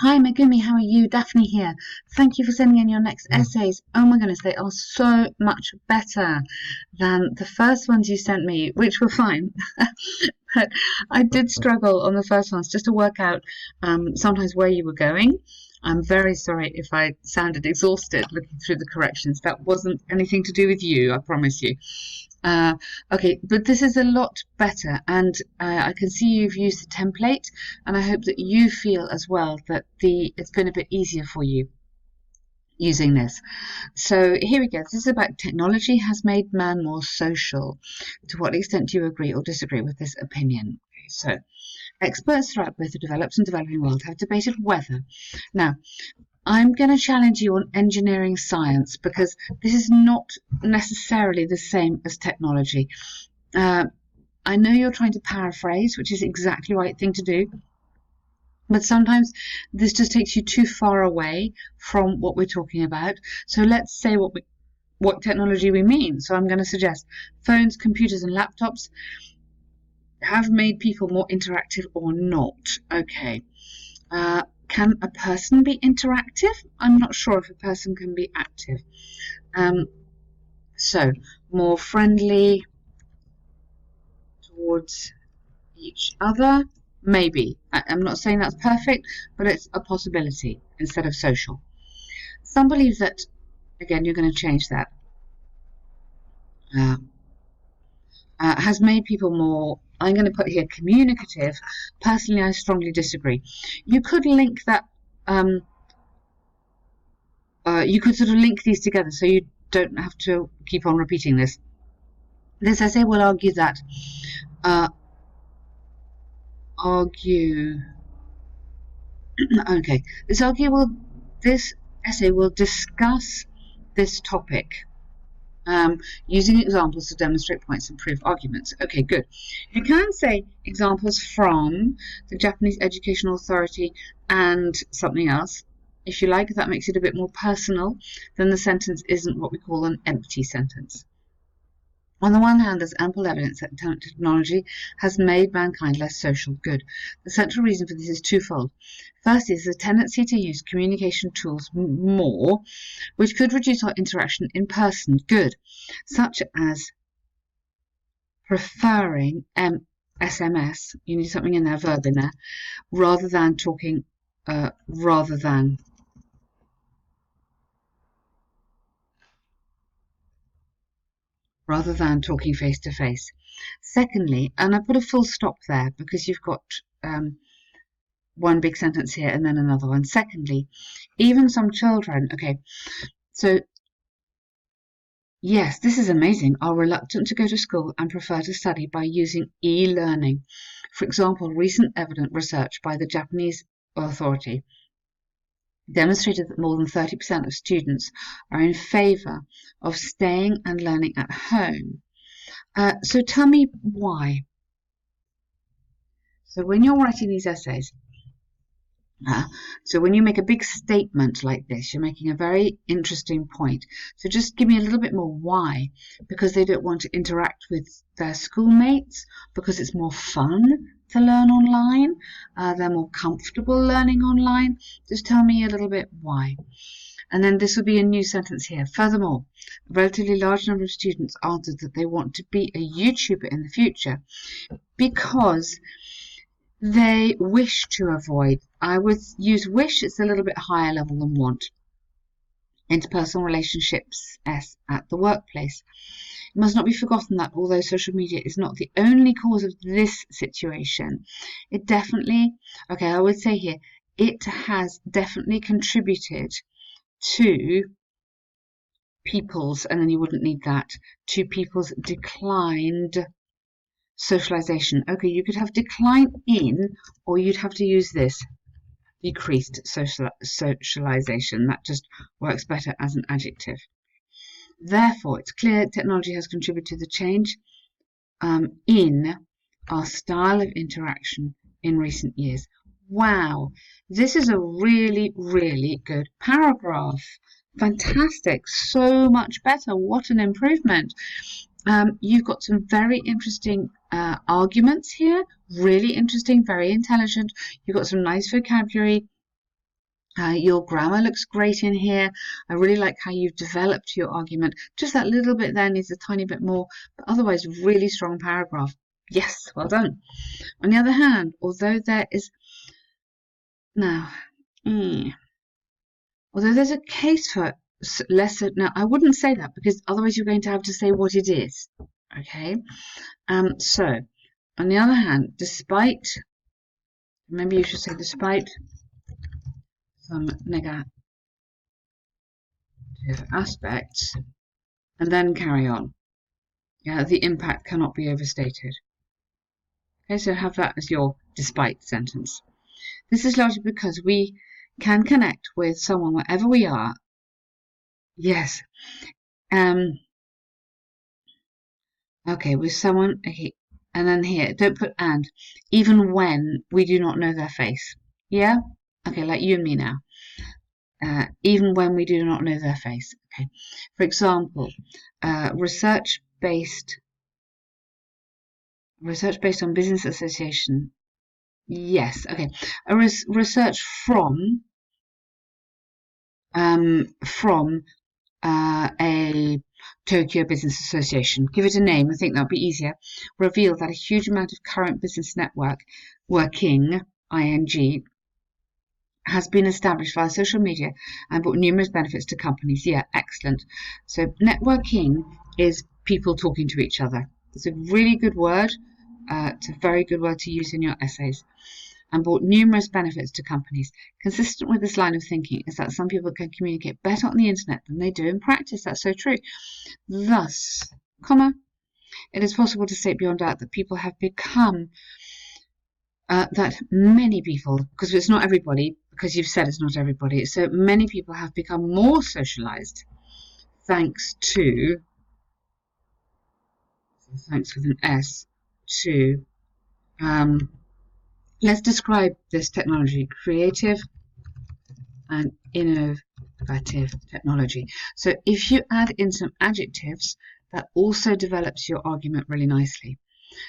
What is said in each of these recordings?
Hi Megumi, how are you? Daphne here. Thank you for sending in your next essays. Oh my goodness, they are so much better than the first ones you sent me, which were fine. But I did struggle on the first ones just to work out sometimes where you were going. I'm very sorry if I sounded exhausted looking through the corrections. That wasn't anything to do with you, I promise you. Uh, okay, but this is a lot better, and I can see you've used the template, and I hope that you feel as well that it's been a bit easier for you using this. So here we go. This is about technology has made man more social. To what extent do you agree or disagree with this opinion? Okay, so experts throughout both the developed and developing world have debated whether. Now, I'm going to challenge you on engineering science because this is not necessarily the same as technology. Uh, I know you're trying to paraphrase, which is exactly the right thing to do, but sometimes this just takes you too far away from what we're talking about. So let's say what technology we mean. So I'm going to suggest phones, computers, and laptops have made people more interactive or not. Okay. Can a person be interactive? I'm not sure if a person can be active. Um, so, more friendly towards each other? Maybe. I'm not saying that's perfect, but it's a possibility instead of social. Some believe that, again, you're going to change that, uh, has made people more, I'm going to put here, communicative. Personally, I strongly disagree. You could link that, you could sort of link these together so you don't have to keep on repeating this. This essay will argue that uh, argue okay. This essay will discuss this topic using examples to demonstrate points and prove arguments. Okay, good. You can say examples from the Japanese Educational Authority and something else. If you like, that makes it a bit more personal, then the sentence isn't what we call an empty sentence. On the one hand, there's ample evidence that technology has made mankind less social good. The central reason for this is twofold. First is the tendency to use communication tools more, which could reduce our interaction in person. Good, such as preferring SMS, you need something in there, verb in there, rather than talking, rather than talking face to face. Secondly, and I put a full stop there because you've got one big sentence here and then another one. Secondly, even some children, okay, so yes, this is amazing, are reluctant to go to school and prefer to study by using e-learning. For example, recent evident research by the Japanese authority demonstrated that more than 30% of students are in favour of staying and learning at home. So tell me why. So when you're writing these essays, so when you make a big statement like this, you're making a very interesting point. So just give me a little bit more why. Because they don't want to interact with their schoolmates, because it's more fun to learn online, they're more comfortable learning online. Just tell me a little bit why. And then this will be a new sentence here. Furthermore, a relatively large number of students answered that they want to be a YouTuber in the future because they wish to avoid. I would use wish, it's a little bit higher level than want. Interpersonal relationships at the workplace. It must not be forgotten that although social media is not the only cause of this situation, it definitely, okay, I would say here, it has definitely contributed to people's, and then you wouldn't need that, to people's declined socialization. Okay, you could have decline in, or you'd have to use this, decreased socialization. That just works better as an adjective. Therefore, it's clear technology has contributed to the change in our style of interaction in recent years. Wow, this is a really, really good paragraph. Fantastic, so much better. What an improvement. You've got some very interesting arguments here, really interesting, very intelligent. You've got some nice vocabulary. Your grammar looks great in here. I really like how you've developed your argument. Just that little bit there needs a tiny bit more, but otherwise, really strong paragraph. Yes, well done. On the other hand, although there is now, although there's a case for lesser, now I wouldn't say that because otherwise you're going to have to say what it is. Okay, so on the other hand, despite, maybe you should say despite some negative aspects, and then carry on. Yeah, the impact cannot be overstated. Okay, so have that as your despite sentence. This is largely because we can connect with someone wherever we are. Yes. Okay, with someone, okay, and then here, don't put and, even when we do not know their face. Yeah? Okay, like you and me now. Even when we do not know their face. Okay. For example, research based on business association. Yes. Okay. A research from a Tokyo Business Association. Give it a name. I think that'll be easier. Reveal that a huge amount of current business network working ing has been established via social media and brought numerous benefits to companies. Yeah, excellent. So networking is people talking to each other. It's a really good word. It's a very good word to use in your essays. And brought numerous benefits to companies. Consistent with this line of thinking is that some people can communicate better on the internet than they do in practice. That's so true. Thus, it is possible to state beyond doubt that people have become that many people, because it's not everybody, because you've said it's not everybody, so many people have become more socialized thanks with an S, to, let's describe this technology, creative and innovative technology. So if you add in some adjectives, that also develops your argument really nicely.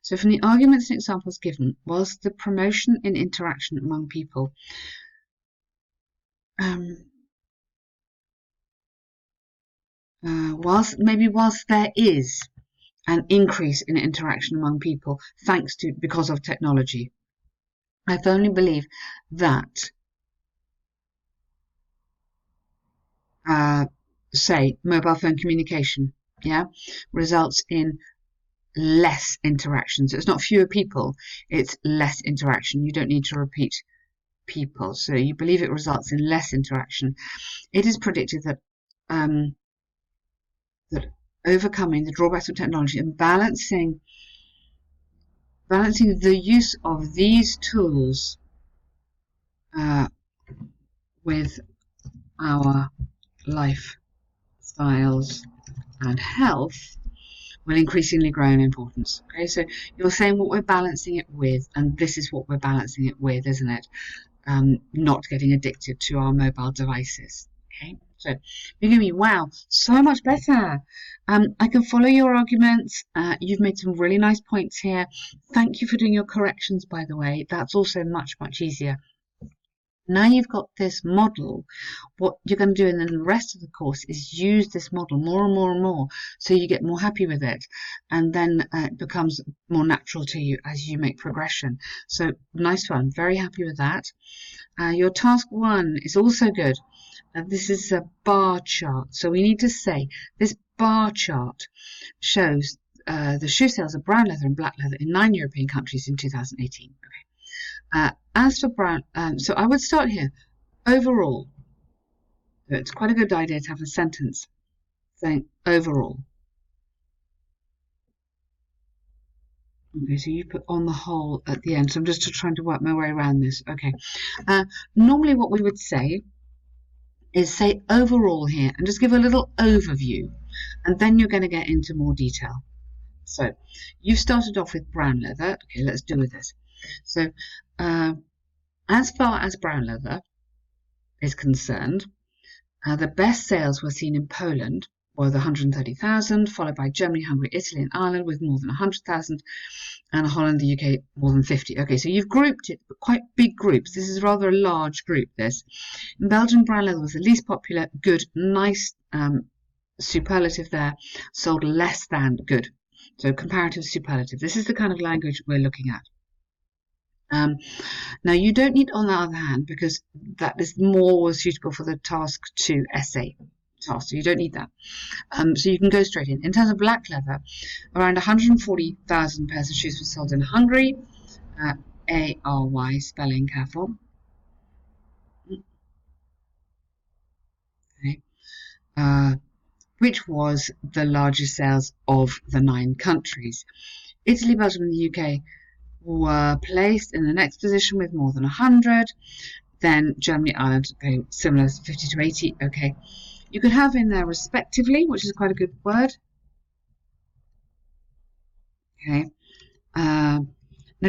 So from the arguments and examples given, whilst the promotion in interaction among people whilst there is an increase in interaction among people because of technology, I firmly believe that say mobile phone communication results in less interaction. So it's not fewer people, it's less interaction. You don't need to repeat people. So you believe it results in less interaction. It is predicted that that overcoming the drawbacks of technology and balancing the use of these tools with our lifestyles and health will increasingly grow in importance. Okay, so you're saying what we're balancing it with, and this is what we're balancing it with, isn't it? Not getting addicted to our mobile devices. Okay, so Megumi, wow, so much better. I can follow your arguments. You've made some really nice points here. Thank you for doing your corrections, by the way. That's also much, much easier. Now you've got this model, what you're going to do in the rest of the course is use this model more and more and more so you get more happy with it, and then it becomes more natural to you as you make progression. So nice one, very happy with that. Your task 1 is also good. This is a bar chart, so we need to say this bar chart shows the shoe sales of brown leather and black leather in 9 European countries in 2018. Okay. As for brown, so I would start here. Overall, it's quite a good idea to have a sentence saying overall. Okay, so you put on the whole at the end. So I'm just trying to work my way around this. Okay. Normally what we would say is say overall here and just give a little overview, and then you're going to get into more detail. So you started off with brown leather. Okay, let's do with this. So as far as brown leather is concerned, the best sales were seen in Poland, with 130,000, followed by Germany, Hungary, Italy, and Ireland with more than 100,000, and Holland, the UK, more than 50. Okay, so you've grouped it, but quite big groups. This is rather a large group, this. In Belgium, brown leather was the least popular. Good, nice superlative there. Sold less than good. So comparative superlative. This is the kind of language we're looking at. Now, you don't need on the other hand, because that is more suitable for the task 2 essay task, so you don't need that. So you can go straight in. In terms of black leather, around 140,000 pairs of shoes were sold in Hungary. A-R-Y, spelling careful. Okay. Which was the largest sales of the 9 countries. Italy, Belgium, and the UK were placed in the next position with more than 100. Then Germany, Ireland, okay, similar, 50 to 80. Okay, you could have in there respectively, which is quite a good word. Okay, now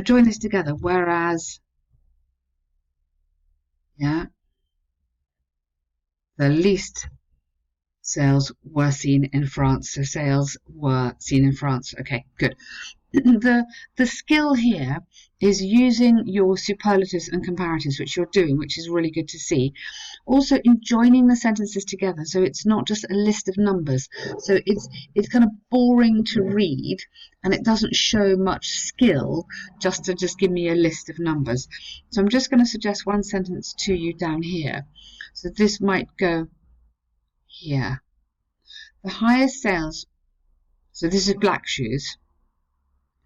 join this together. Whereas, yeah, the least sales were seen in France. So sales were seen in France. Okay, good. The skill here is using your superlatives and comparatives, which you're doing, which is really good to see. Also in joining the sentences together, so it's not just a list of numbers. So it's kind of boring to read, and it doesn't show much skill just to give me a list of numbers. So I'm just going to suggest one sentence to you down here. So this might go here. The highest sales, so this is black shoes.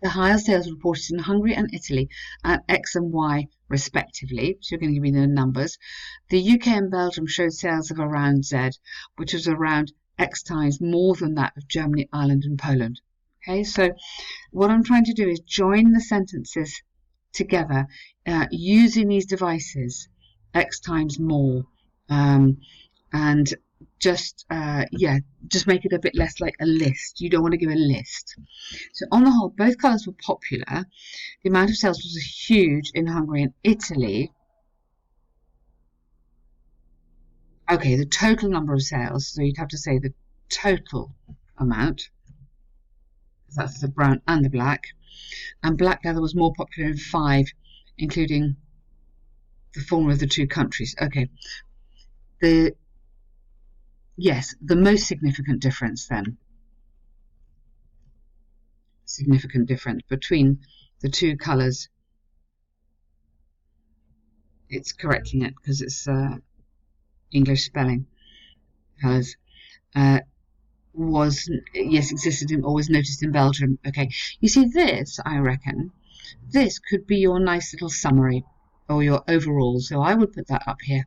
The highest sales reported in Hungary and Italy at X and Y respectively. So you're going to give me the numbers. The UK and Belgium showed sales of around Z, which was around X times more than that of Germany, Ireland, and Poland. Okay, so what I'm trying to do is join the sentences together using these devices, X times more, and just make it a bit less like a list. You don't want to give a list. So on the whole, both colours were popular. The amount of sales was huge in Hungary and Italy. Okay, the total number of sales, so you'd have to say the total amount. That's the brown and the black. And black leather was more popular in 5, including the former of the 2 countries. Okay. Yes, the most significant difference then. Significant difference between the 2 colours. It's correcting it because it's English spelling. Colours existed and always noticed in Belgium. Okay, you see this, I reckon, this could be your nice little summary or your overall. So I would put that up here.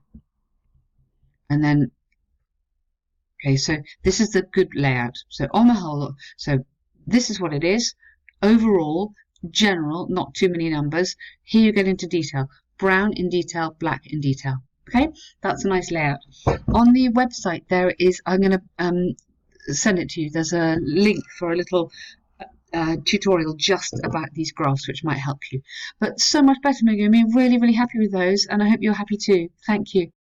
And then okay, so this is the good layout. So on the whole, so this is what it is. Overall, general, not too many numbers. Here you get into detail. Brown in detail, black in detail. Okay, that's a nice layout. On the website there is, I'm going to send it to you. There's a link for a little tutorial just about these graphs, which might help you. But so much better, Megumi. I'm really, really happy with those, and I hope you're happy too. Thank you.